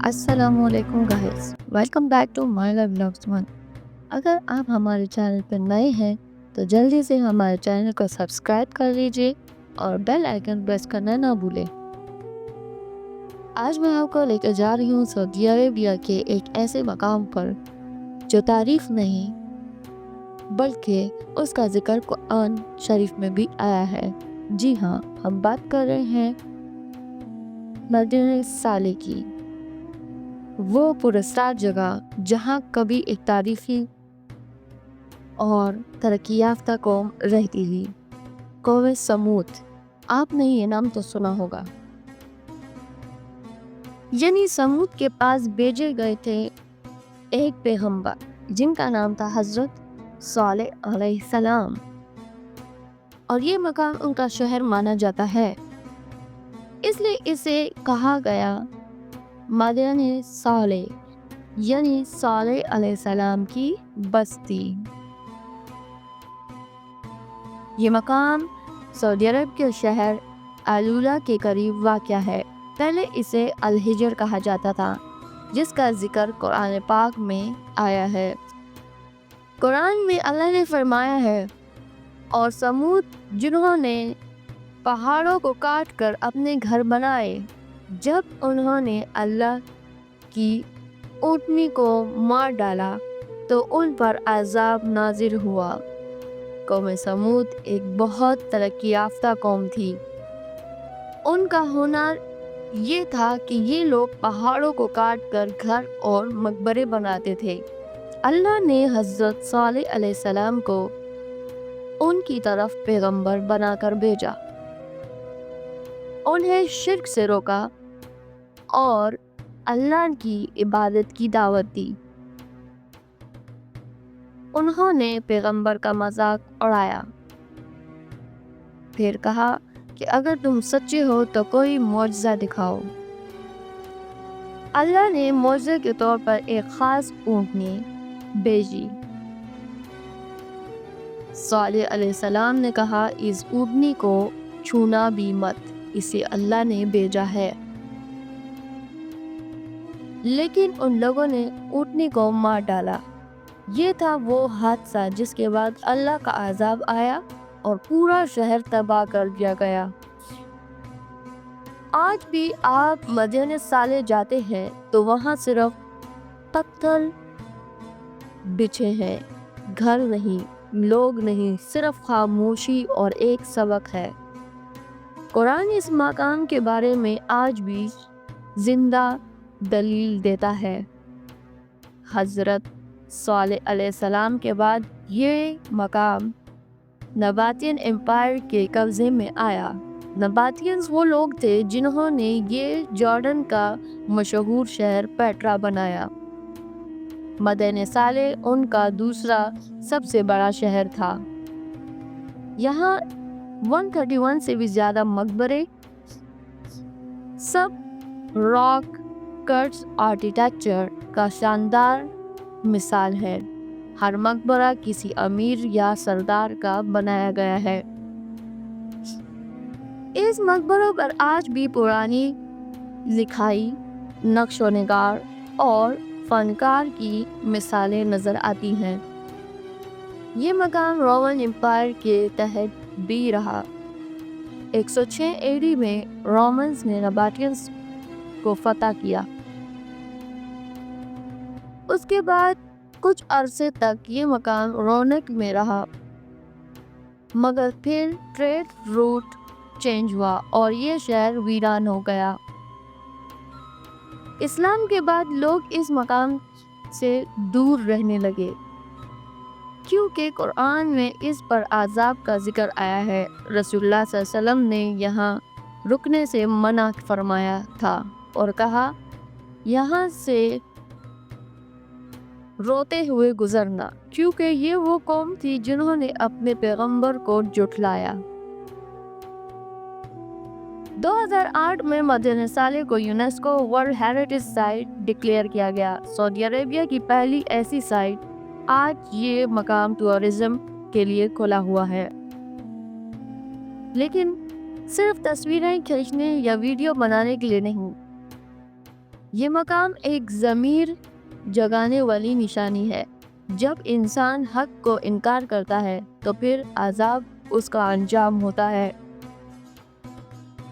السلام علیکم guys, welcome back to my life blogs one. اگر آپ ہمارے چینل پر نئے ہیں تو جلدی سے ہمارے چینل کو سبسکرائب کر لیجئے اور بیل آئیکن پریس کرنا نہ بھولیں۔ آج میں آپ کو لے کر جا رہی ہوں سعودی عربیہ کے ایک ایسے مقام پر جو تعریف نہیں بلکہ اس کا ذکر قرآن شریف میں بھی آیا ہے۔ جی ہاں، ہم بات کر رہے ہیں مدینہ صالح کی، وہ پراسرار جگہ جہاں کبھی ایک تاریخی اور ترقی یافتہ قوم رہتی تھی، قوم سمود۔ آپ نے یہ نام تو سنا ہوگا۔ یعنی سمود کے پاس بھیجے گئے تھے ایک پیغمبر جن کا نام تھا حضرت صالح علیہ السلام، اور یہ مقام ان کا شہر مانا جاتا ہے، اس لیے اسے کہا گیا مدینہ صالح، یعنی صالح علیہ السلام کی بستی۔ یہ مقام سعودی عرب کے شہر العلا کے قریب واقع ہے۔ پہلے اسے الحجر کہا جاتا تھا، جس کا ذکر قرآن پاک میں آیا ہے۔ قرآن میں اللہ نے فرمایا ہے، اور سمود جنہوں نے پہاڑوں کو کاٹ کر اپنے گھر بنائے، جب انہوں نے اللہ کی اونٹنی کو مار ڈالا تو ان پر عذاب نازل ہوا۔ قوم سمود ایک بہت ترقی یافتہ قوم تھی۔ ان کا ہنر یہ تھا کہ یہ لوگ پہاڑوں کو کاٹ کر گھر اور مقبرے بناتے تھے۔ اللہ نے حضرت صالح علیہ السلام کو ان کی طرف پیغمبر بنا کر بھیجا، انہیں شرک سے روکا اور اللہ کی عبادت کی دعوت دی۔ انہوں نے پیغمبر کا مذاق اڑایا، پھر کہا کہ اگر تم سچے ہو تو کوئی معجزہ دکھاؤ۔ اللہ نے معجزے کے طور پر ایک خاص اونٹنی بھیجی۔ صالح علیہ السلام نے کہا، اس اونٹنی کو چھونا بھی مت، اسے اللہ نے بھیجا ہے۔ لیکن ان لوگوں نے اونٹنی کو مار ڈالا۔ یہ تھا وہ حادثہ جس کے بعد اللہ کا عذاب آیا اور پورا شہر تباہ کر دیا گیا۔ آج بھی آپ مدینہ صالح جاتے ہیں تو وہاں صرف پتھر بچھے ہیں، گھر نہیں، لوگ نہیں، صرف خاموشی اور ایک سبق ہے۔ قرآن اس مقام کے بارے میں آج بھی زندہ دلیل دیتا ہے۔ حضرت صالح علیہ السلام کے بعد یہ مقام نباتین امپائر کے قبضے میں آیا۔ نباتینز وہ لوگ تھے جنہوں نے یہ جارڈن کا مشہور شہر پیٹرا بنایا۔ مدینہ صالح ان کا دوسرا سب سے بڑا شہر تھا۔ یہاں 131 سے بھی زیادہ مقبرے، سب راک کٹس آرکیٹیکچر کا شاندار مثال ہے۔ ہر مقبرہ کسی امیر یا سردار کا بنایا گیا ہے۔ اس مقبروں پر آج بھی پرانی لکھائی، نقش و نگار اور فنکار کی مثالیں نظر آتی ہیں۔ یہ مقام رومن امپائر کے تحت بھی رہا۔ 106 AD میں رومنز نے نباتینز کو فتح کیا۔ اس کے بعد کچھ عرصے تک یہ مقام رونق میں رہا، مگر پھر ٹریڈ روٹ چینج ہوا اور یہ شہر ویران ہو گیا۔ اسلام کے بعد لوگ اس مقام سے دور رہنے لگے، کیونکہ قرآن میں اس پر عذاب کا ذکر آیا ہے۔ رسول اللہ صلی اللہ علیہ وسلم نے یہاں رکنے سے منع فرمایا تھا اور کہا، یہاں سے روتے ہوئے گزرنا، کیونکہ یہ وہ قوم تھی جنہوں نے اپنے پیغمبر کو جھٹلایا۔ 2008 میں مدینہ صالح کو UNESCO world heritage site declare کیا گیا، سعودی عربیہ کی پہلی ایسی سائٹ۔ آج یہ مقام ٹورزم کے لیے کھلا ہوا ہے، لیکن صرف تصویریں کھینچنے یا ویڈیو بنانے کے لیے نہیں۔ یہ مقام ایک ضمیر جگانے والی نشانی ہے۔ جب انسان حق کو انکار کرتا ہے تو پھر عذاب اس کا انجام ہوتا ہے۔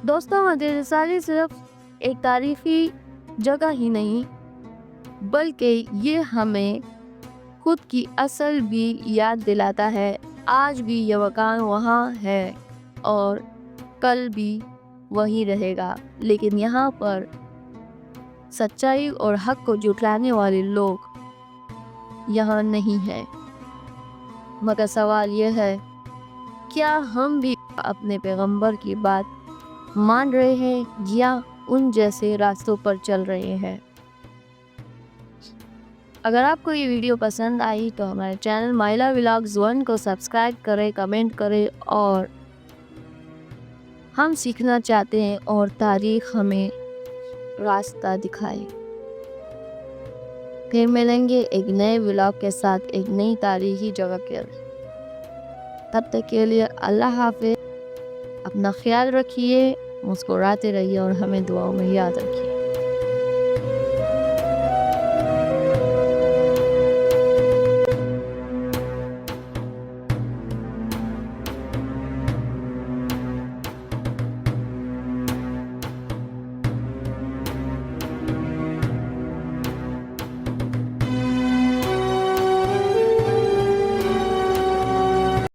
دوستوں، مسجد رسالی صرف ایک تاریخی جگہ ہی نہیں بلکہ یہ ہمیں خود کی اصل بھی یاد دلاتا ہے۔ آج بھی یہ مکان وہاں ہے اور کل بھی وہی رہے گا، لیکن یہاں پر سچائی اور حق کو جھٹلانے والے لوگ یہاں نہیں ہیں۔ مگر سوال یہ ہے، کیا ہم بھی اپنے پیغمبر کی بات مان رہے ہیں یا ان جیسے راستوں پر چل رہے ہیں؟ اگر آپ کو یہ ویڈیو پسند آئی تو ہمارے چینل مائلا ولاگز 1 کو سبسکرائب کریں، کمنٹ کریں، اور ہم سیکھنا چاہتے ہیں اور تاریخ ہمیں راستہ دکھائے۔ پھر ملیں گے ایک نئے ولاگ کے ساتھ ایک نئی تاریخی جگہ کے۔ تب تک کے لیے اللہ حافظ، اپنا خیال رکھیے، مسکراتے رہیے اور ہمیں دعاؤں میں یاد رکھیے۔